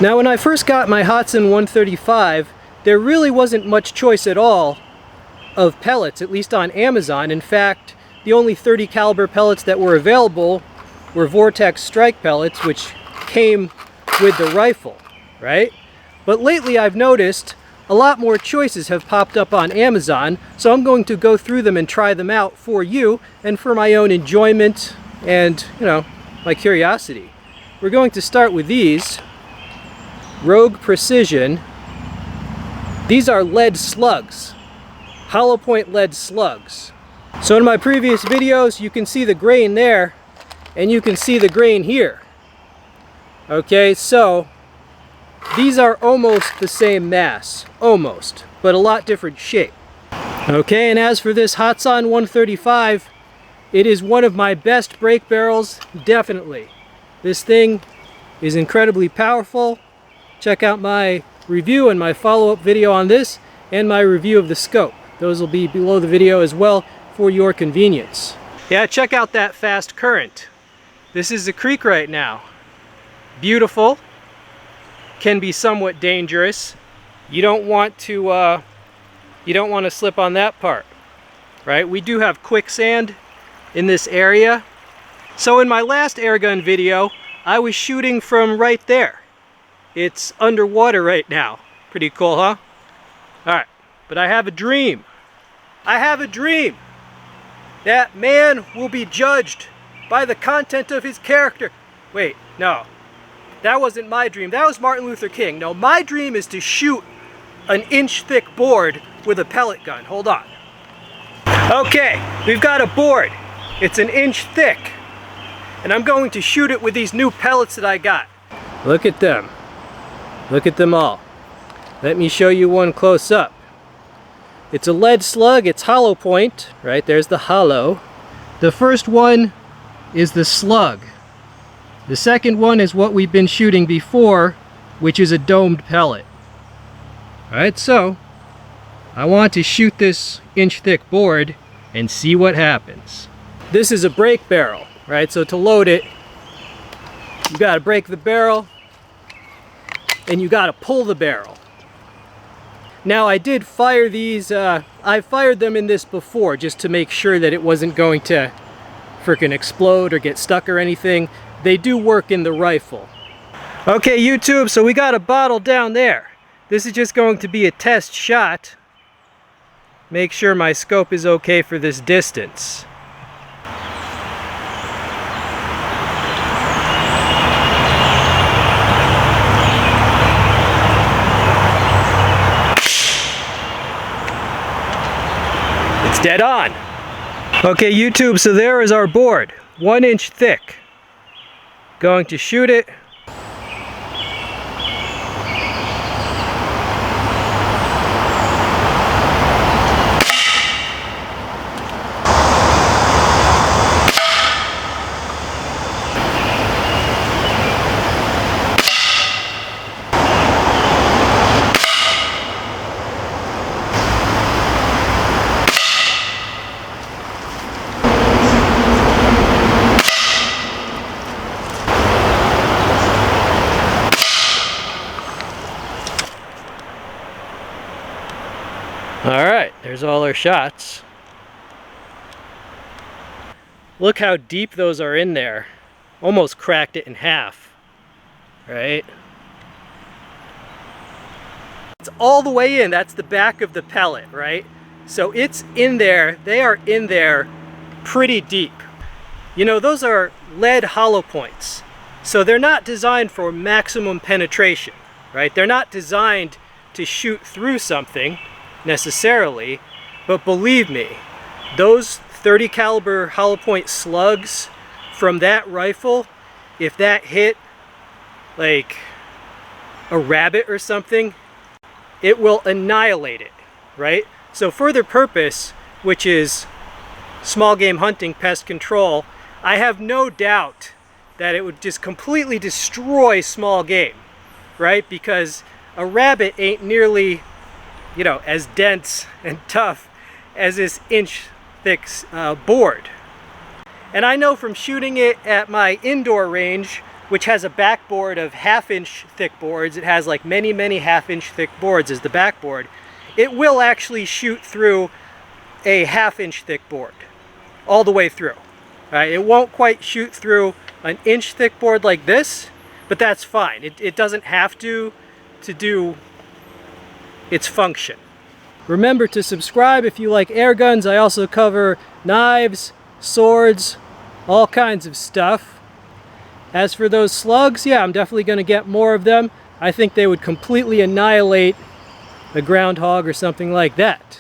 Now when I first got my Hatsan 135, there really wasn't much choice at all of pellets, at least on Amazon. In fact, the only 30 caliber pellets that were available were Vortex strike pellets, which came with the rifle, right? But lately I've noticed a lot more choices have popped up on Amazon, so I'm going to go through them and try them out for you and for my own enjoyment and, you know, my curiosity. We're going to start with these Rogue Precision. These are lead slugs, hollow point lead slugs. So in my previous videos you can see the grain there and you can see the grain here. Okay, so these are almost the same mass, almost, but a lot different shape. Okay, and as for this Hatsan 135, it is one of my best break barrels, definitely. This thing is incredibly powerful. Check out my review and my follow-up video on this and my review of the scope. Those will be below the video as well for your convenience. Yeah, check out that fast current. This is the creek right now. Beautiful. Can be somewhat dangerous. You don't want to slip on that part, right? We do have quicksand in this area. So in my last airgun video, I was shooting from right there. It's underwater right now. Pretty cool, huh? Alright, but I have a dream. I have a dream that man will be judged by the content of his character. Wait, no. That wasn't my dream. That was Martin Luther King. No, my dream is to shoot an inch-thick board with a pellet gun. Hold on. Okay, we've got a board. It's an inch thick. And I'm going to shoot it with these new pellets that I got. Look at them. Look at them all. Let me show you one close up. It's a lead slug. It's hollow point. Right, there's the hollow. The first one is the slug. The second one is what we've been shooting before, which is a domed pellet. Alright, so I want to shoot this inch-thick board and see what happens. This is a break barrel, right? So to load it, you gotta break the barrel and you gotta pull the barrel. Now I did fire these, I fired them in this before just to make sure that it wasn't going to frickin' explode or get stuck or anything. They do work in the rifle. Okay, YouTube, so we got a bottle down there. This is just going to be a test shot. Make sure my scope is okay for this distance. It's dead on. Okay, YouTube, so there is our board. 1 inch thick. Going to shoot it. Alright, there's all our shots. Look how deep those are in there. Almost cracked it in half. Right? It's all the way in. That's the back of the pellet, right? So it's in there. They are in there pretty deep. You know, those are lead hollow points. So they're not designed for maximum penetration, right? They're not designed to shoot through something necessarily, but believe me, those 30 caliber hollow point slugs from that rifle, if that hit like a rabbit or something, it will annihilate it, right? So for their purpose, which is small game hunting, pest control, I have no doubt that it would just completely destroy small game, right? Because a rabbit ain't nearly, you know, as dense and tough as this inch thick board. And I know from shooting it at my indoor range which has a backboard of 1/2-inch thick boards. It has like many, many 1/2-inch thick boards as the backboard. It will actually shoot through a 1/2-inch thick board all the way through. Right? It won't quite shoot through an inch thick board like this, but that's fine. It doesn't have to do its function. Remember to subscribe if you like air guns. I also cover knives, swords, all kinds of stuff. As for those slugs, yeah, I'm definitely going to get more of them. I think they would completely annihilate a groundhog or something like that.